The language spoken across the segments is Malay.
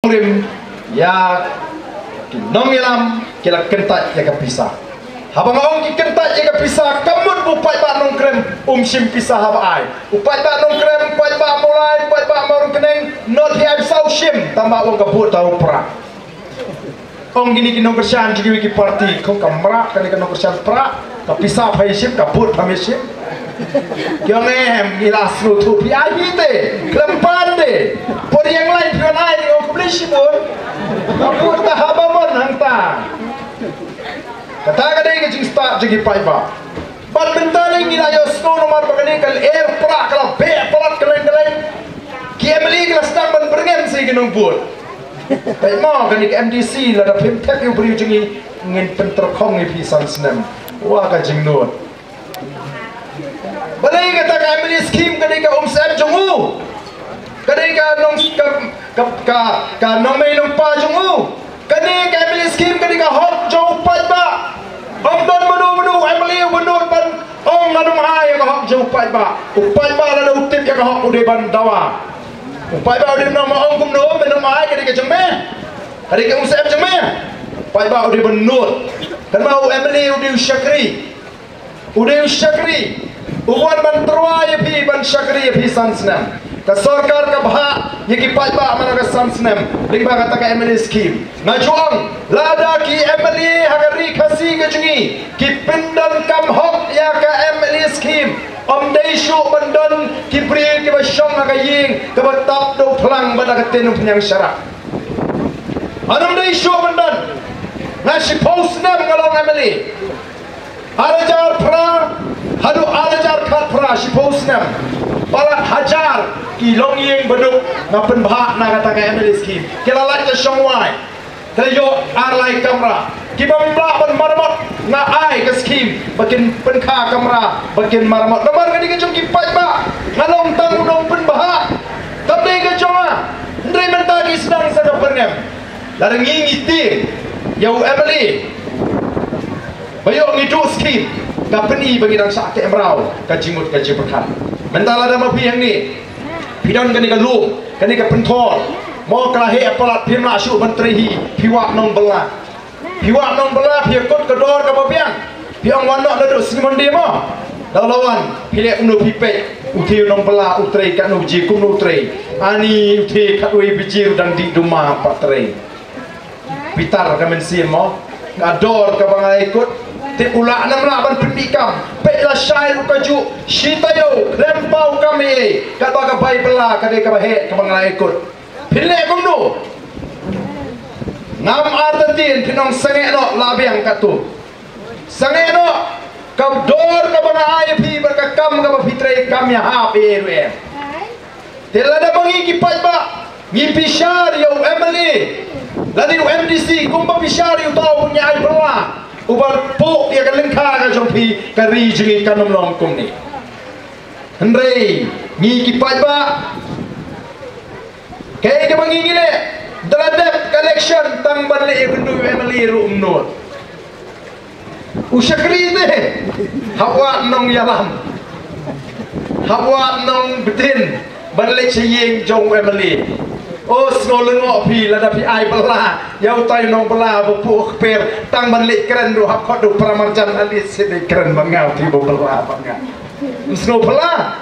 Rim ya nong ilam kila kentat ya pisah. Habang ong ki kentat ya pisah kamut upai ba nong krem sim pisah haba ai. Upai ba nong krem upai ba mulai upai ba maru keneng not hi sau sim tamba ong kabut tau pra. Ong gini ki nong kersan ji ki parti kong kamra kan nong kersan pra ka pisah phai sim kabut phame sim. Kyo ngem gilas nu tu pi ai te klempan de. Por yang lain pion ai ong kubli sibun. Kabut ta haba mon hangta. Kata kadai ke jing start jigi pai ba. Ban bentale gila yo snow nomor bagani kal air pra kala be parat kalen ki emli kala stang ban berngen si ginung bur. Pai mo kani ke MDC la da pim tap yu bri jingi ngin pentor khong ni pi san snem. Wa ka jing no. Balai kata ka emli scheme kani ka Sam Jongu. Kani ka nong ka nong mai nong pa Jongu. Kani ka emli scheme kani ka hot Jong pai ba. Ông don menu Emily menurut ban ông ngadu mahai ka hok jauh pai ba upai ba la utip ya ka hok ude ban dawa upai ba ude nama ông kum no menu mahai ka dike jeme hari ka Sam jeme pai ba ude ban nur kan mau Emily ude Shakri uwan ban terwa ya pi ban Shakri ya pi sansnam ka sarkar ka bha ye ki pai ba mana ka sansnam ling ba kata ka Emily scheme ngajuang lada ki Emily hagari khasi ke jungi ki pindan kam hok ya ka Emily scheme om dei shu bandan ki pri ki ba shong ka ying ka ba tap do plang ba ka tenu penyang syarat anam dei shu bandan nasi post nam kalong Emily alajar pra hadu alajar khat pra si post nam pala hajar ki long ying baduk na pen bha na kata ka Emily scheme kila lai ka shong wai tayo arlai kamera kibam bla ban marmot na ai ka scheme bakin pen kha kamera bakin marmot nomor kani ka jong ki pai ba ngalong tang udong pen bha tapi ka jong ndai menta ki sedang sada perngem larang ngiti yau Emily bayo ngidu scheme ka peni bagi dang sak ke emrau ka jimut ka jiperkan mentala dama pi yang ni pidon kani ka lu kani ka pentor mo kala he apalat phimla shu menteri hi phiwa nong bela phiakut kedor ka babiang phiong wanok la do simondi mo dalawan phile unu pipe uthi nong bela utrei ka nu ji kum nu trei ani uthi khatui bijir dang di duma patre pitar ka men sim mo ngador ka bangai ikut te ula nam la ban pendikam pe la syair ukaju shitayo lempau kami ka ba ka bai bela ka de ka he ka bangai ikut phile kong nu ngam artatin pinong sange no labiang katu sange no ka dor ka banga ay pi berka kam ka fitre kam ya ha pe re telada bangi ki pai ba ngi pishar yo Emily ladi MDC kumba pishar yo tau punya ay bra ubar po ya ka lengka ka jompi ka rijingi kanom long kum ni hendrei ngi ki pai ba kay ka bangi ngile daladep collection tang banle ikundu Emily room not usyakri de hawa nong yalam hawa nong betin banle chiyeng jong Emily oh snolungo pi lada pi ai bela yau tai nong bela bu per tang banle keren ro hak khodu pramarjan alis sede keren bangau ti bo bela bangau sno bela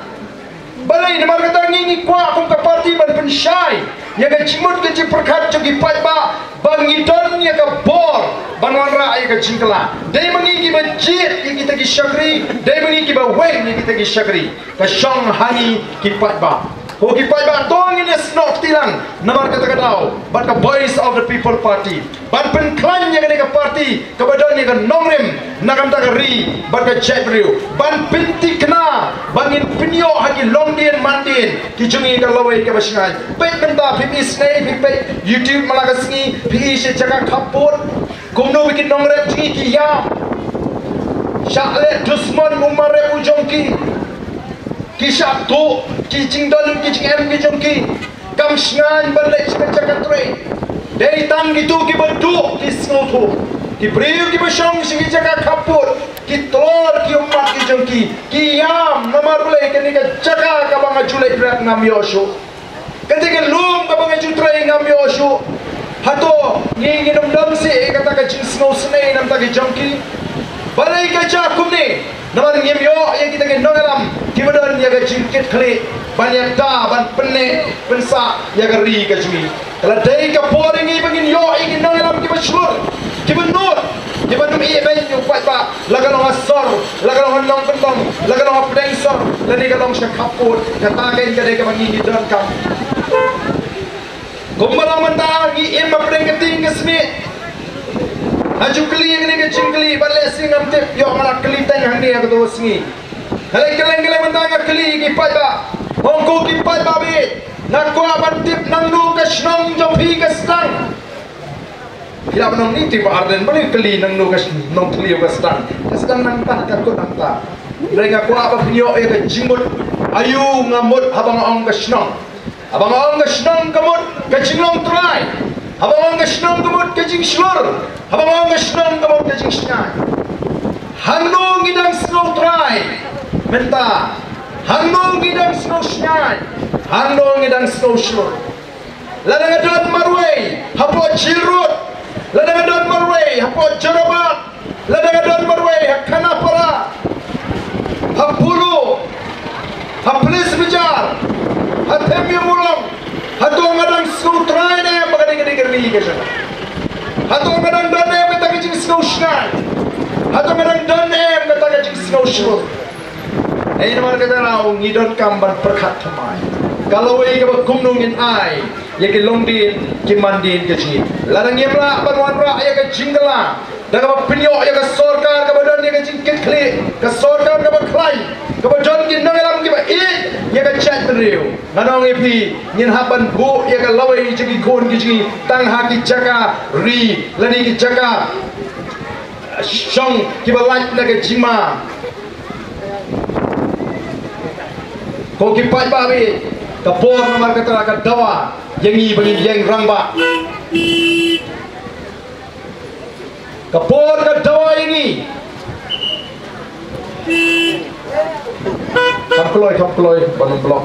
balai namar kata ngingi kwa kum ka parti ban pensyai ya ka cimut ke ciperkat jogi pai ba bangidon ya ka bor banwan ra ya ka jingkla dai mangi ki bajit ki kita ki Shakri dai mangi ki ba wen ki kita ki Shakri ka shong hani ki pai ba ho ki pai ba tong ini snok tilang namar kata kadau ban ka voice of the people party ban pen klan ya ka parti ka badon ya ka nongrim nakam ta ka ri ban ka chebriu ban pinti kna bangin pinyo hagi longdien mandin ki jungi ka lawai ka basingai pe benda phi snei phi YouTube malagasni phi se jaga khapur kumno bikin nongrep jungi ki ya syakle dusman umare ujongki ki syaktu ki jingdon ki jingem ki jongki kam sngan balai jaga tre dei tang gitu ki bedu ki snotu ki priu ki besong si jaga khapur ki telur ki umat ki jongki ki yam namar bulai ke ni ka jaga ka banga julai brak nam yosho ketika lum kabang jutra ingam yoshu hato ngi num dam si kata ka jing snow snei nam ta ki jangki balai ka ja kumni namar ngim yo yang kita ke nongalam kibadon ya ga jingkit kli banyak da ban penne pensa ya ga ri ka jumi kalau dai ka poringi bangin yo ingin nongalam kibashur kibanur kibanum iya ben yu pat ba laga long asor laga long nong pentong laga long pedensor lani ka long syakaput kata kain ka dai ka bangi don kam kumbalang manta ngi im ma pedeng keting kesmi aju keli yang ni kecing keli balik sing am tip yo malah keli tang hang ni aku tu singi halai keleng manta ngak keli ki pai ba hongko ki pai ba be nak ko aban tip nang nu ka snong jom hi ka stang kila nong ni tip arden balik keli nang nu ka nong keli ka stang nang ta ka ko nang ta mereka ko apa video ya ka jingmut ayu ngamut habang ong ka snong abang ong ka snong kamut ka jinglong try abang ong ka snong kamut ka jing slur abang ong ka snong kamut ka jing snai hangno ngidang snow try menta hangno ngidang snow snai hangno ngidang snow slur ladang adon marway hapo jirut ladang adon marway hapo jarabat ladang adon marway hakana para hapulu haplis bijar hatem mulong hato ngadang snow try ne magadi ke sana hato ngadang don ne meta ke jing snow snai hato ngadang don ne meta ke jing snow slur ai namar kata rau ngidon kamban perkat thamai kalau ai ke kumnungin ai ya ke longdin ke mandin ke jing ladang yemla banwan ra ya ke jingla daga pinyo ya ke sorkar ke badan ya ke jing kekli ke sorkar ke baklai ke badan ke nangalam ke ba ya ke chat riu nanong ipi nyin haban bu ya ke lawai jigi kon ke jing tang ha ki jaga ri lani ki jaga shong ki ba light na ke jima ko ki pai ba bi kapor namar kata ka dawa yangi bagi yang rangba kapor ka dawa ini kam kloi banung blok